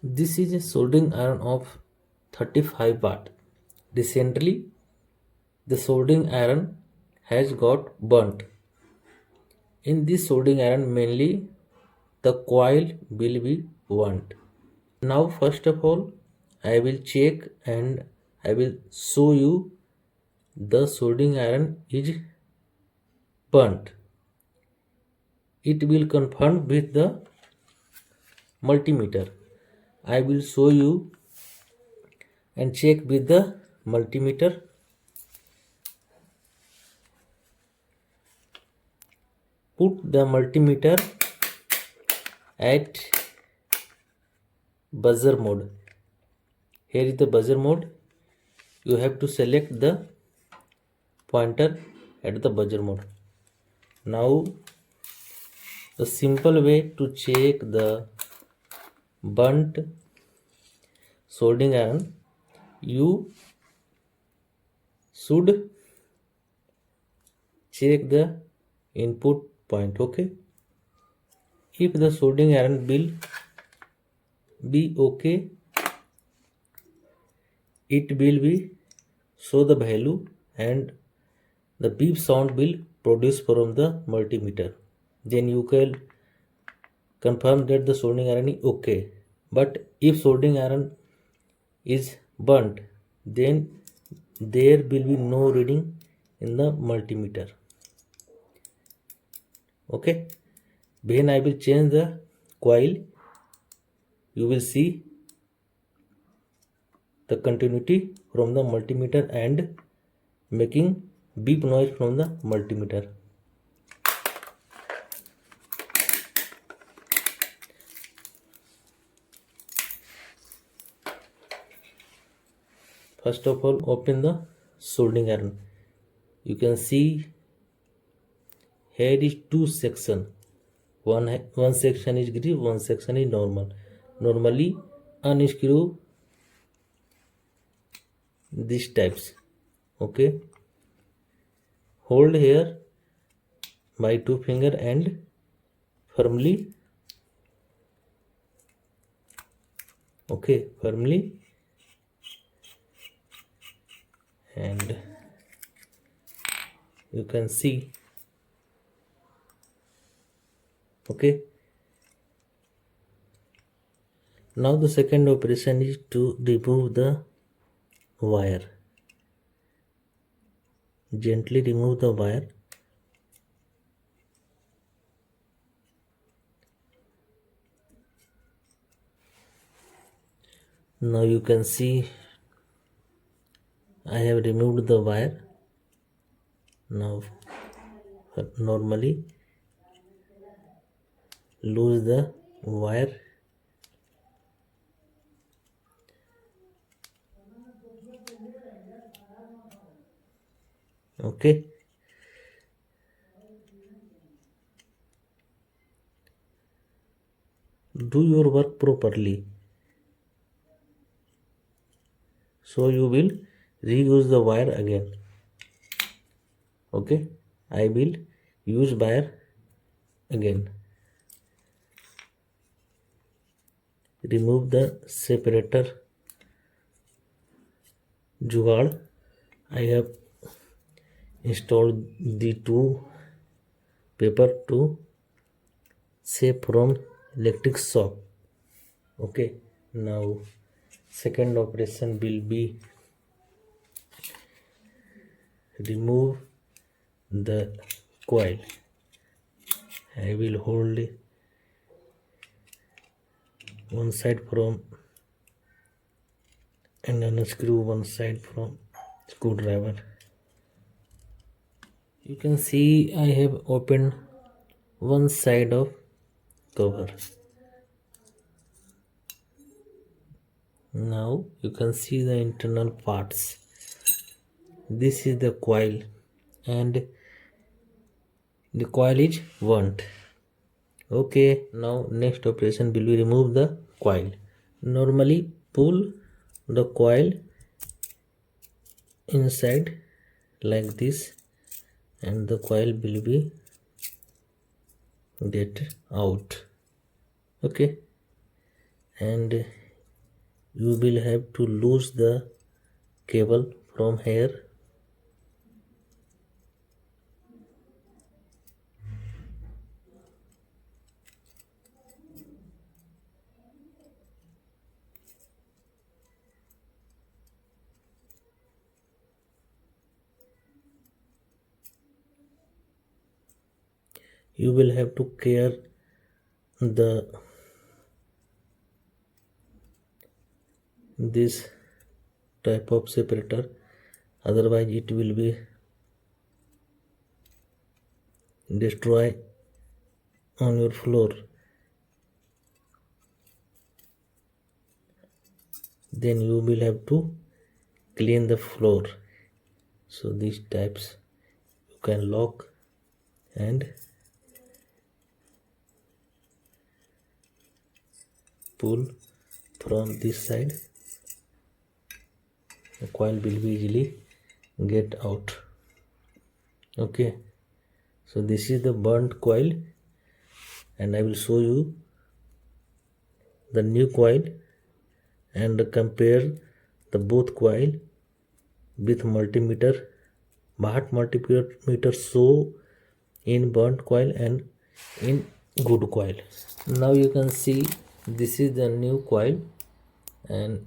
This is a soldering iron of 35 watt. Recently, the soldering iron has got burnt. In this soldering iron, mainly the coil will be burnt. Now, first of all, I will check and I will show you the soldering iron is burnt. It will confirm with the multimeter. I will show you and check with the multimeter. Put the multimeter at buzzer mode. Here is the buzzer mode. You have to select the pointer at the buzzer mode. Now the simple way to check the burnt soldering iron, you should check the input point. Okay, if the soldering iron will be okay, it will be show the value and the beep sound will produce from the multimeter. Then you can confirm that the soldering iron is okay. But if soldering iron is burnt, then there will be no reading in the multimeter. Okay, when I will change the coil, you will see the continuity from the multimeter and making beep noise from the multimeter. First of all, open the soldering iron. You can see here is two section. One section is grip, one section is normal. Normally unscrew these types. Okay, hold here by two finger and firmly. Okay, firmly, and you can see. Okay, now the second operation is to remove the wire. Gently remove the wire. Now you can see I have removed the wire. Now normally lose the wire. Okay, do your work properly, so you will reuse the wire again. Okay, I will use wire again. Remove the separator jugaad. I have installed the two paper to save from electric shock. Okay, now second operation will be remove the coil. I will hold one side from and unscrew one side from screwdriver. You can see I have opened one side of cover. Now you can see the internal parts. This is the coil and the coil is burnt. Okay, now next operation will be remove the coil. Normally pull the coil inside like this and the coil will be get out. Okay, and you will have to lose the cable from here. You will have to care the this type of separator, otherwise it will be destroy on your floor. Then you will have to clean the floor. So these types you can lock and pull from this side. The coil will be easily get out. Okay, so this is the burnt coil, and I will show you the new coil and compare the both coil with multimeter. What multimeter show in burnt coil and in good coil. Now you can see this is the new coil, and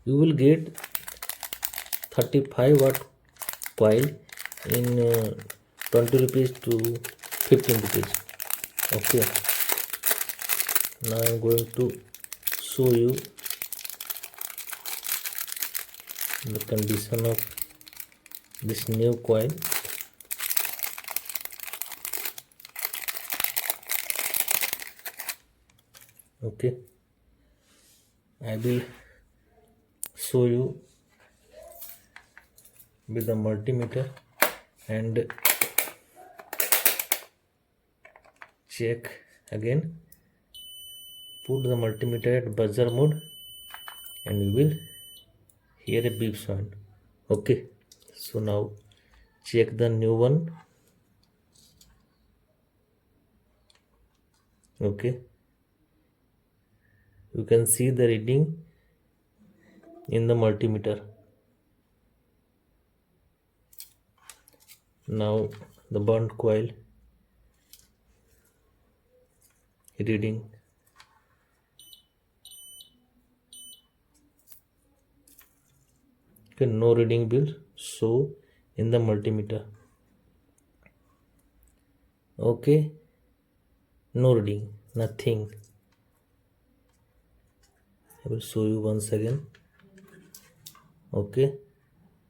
you will get 35 watt coil in 20 rupees to 15 rupees. Okay, now I am going to show you the condition of this new coil. Okay, I will show you with the multimeter and check again. Put the multimeter at buzzer mode and you will hear a beep sound. Okay, so now check the new one. Okay, you can see the reading in the multimeter. Now the burnt coil reading. Okay, no reading will show in the multimeter. Okay, no reading, nothing. I will show you once again. Okay,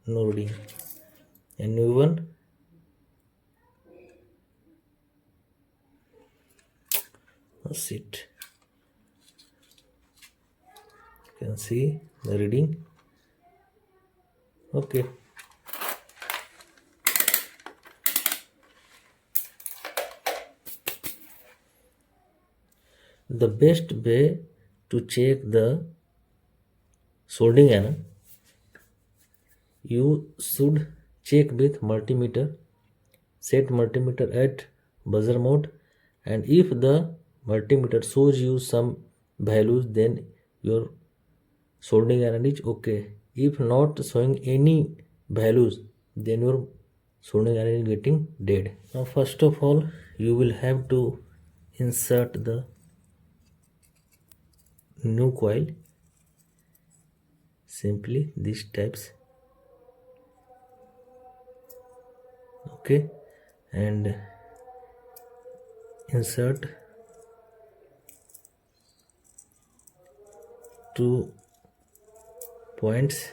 no reading. A new one. That's it. You can see the reading. Okay. The best way to check the soldering error, you should check with multimeter. Set multimeter at buzzer mode, and if the multimeter shows you some values, then your soldering error is okay. If not showing any values, then your soldering error is getting dead. Now first of all, you will have to insert the new coil. Simply these types. Okay, and insert two points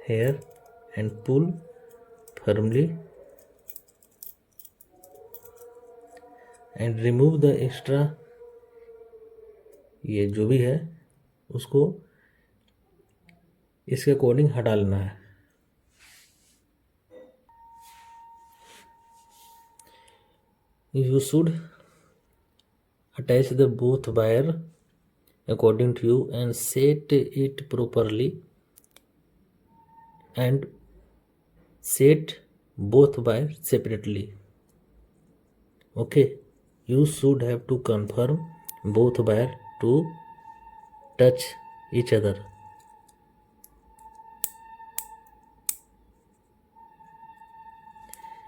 here and pull firmly and remove the extra, ये जो भी है उसको इसके according हटा लेना है. You should attach the both wire according to you and set it properly and set both wires separately. Okay, you should have to confirm both wire to touch each other.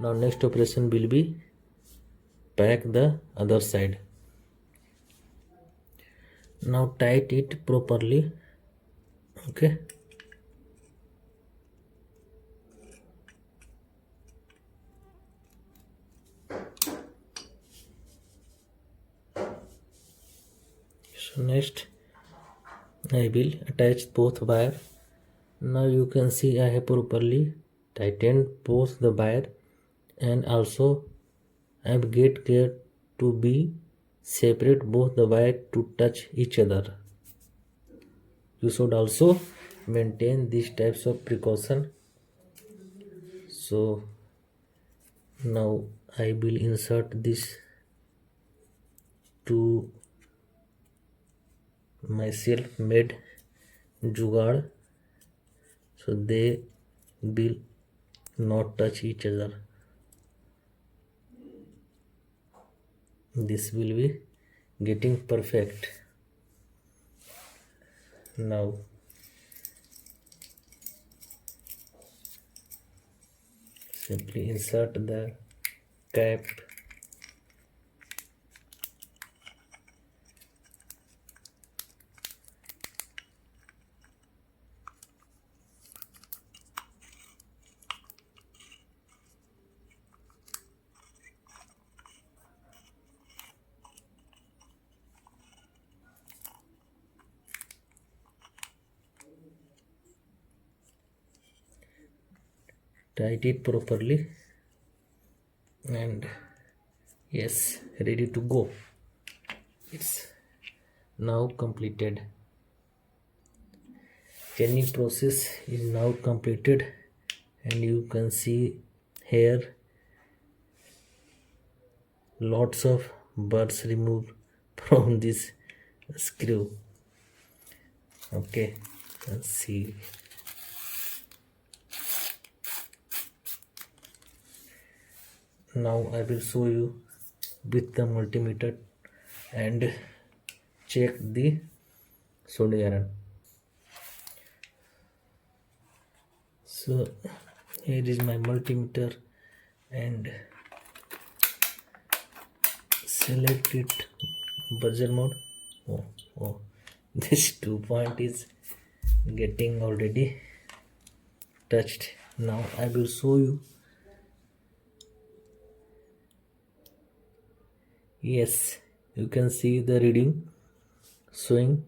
Now next operation will be pack the other side. Now tight it properly. Okay. So next I will attach both wire. Now you can see I have properly tightened both the wire, and also I have get care to be separate both the wire to touch each other. You should also maintain these types of precaution. So now I will insert this to my self-made jugaad, so they will not touch each other. This will be getting perfect. Now simply insert the cap. Tight it properly, and yes, ready to go. It's now completed. Chaining process is now completed, and you can see here lots of burrs removed from this screw. Okay, let's see. Now I will show you with the multimeter and check the soldering iron. So here is my multimeter, and select it buzzer mode. Oh, this 2 point is getting already touched. Now I will show you. Yes, you can see the reading showing.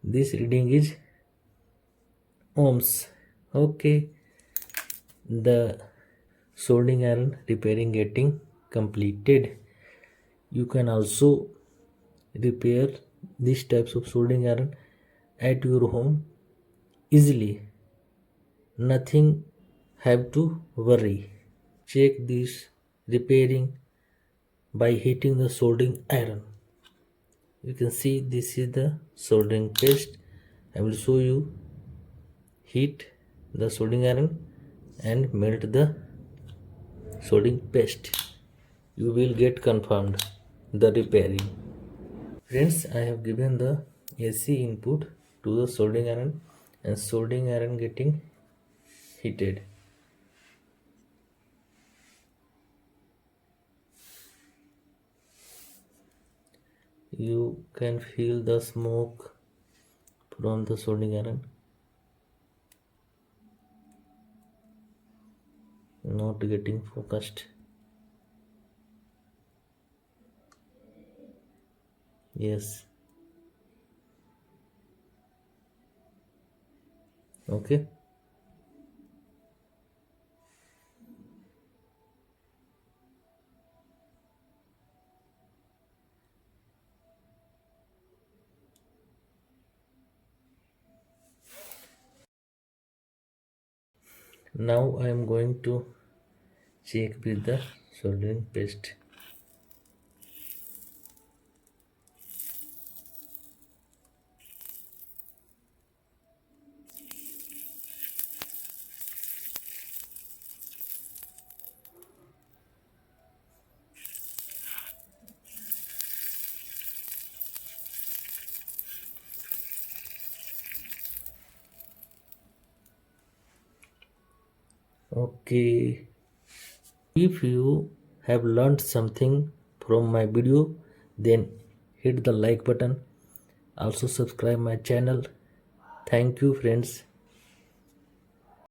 This reading is ohms. Okay, the soldering iron repairing getting completed. You can also repair these types of soldering iron at your home easily. Nothing have to worry. Check this repairing by heating the soldering iron. You can see this is the soldering paste. I will show you. Heat the soldering iron and melt the soldering paste. You will get confirmed the repairing. Friends, I have given the AC input to the soldering iron, and soldering iron getting heated. You can feel the smoke from the soldering iron. Not getting focused. Yes. Okay. Now I am going to check with the soldering paste. Okay, if you have learned something from my video, then hit the like button. Also subscribe my channel. Thank you friends.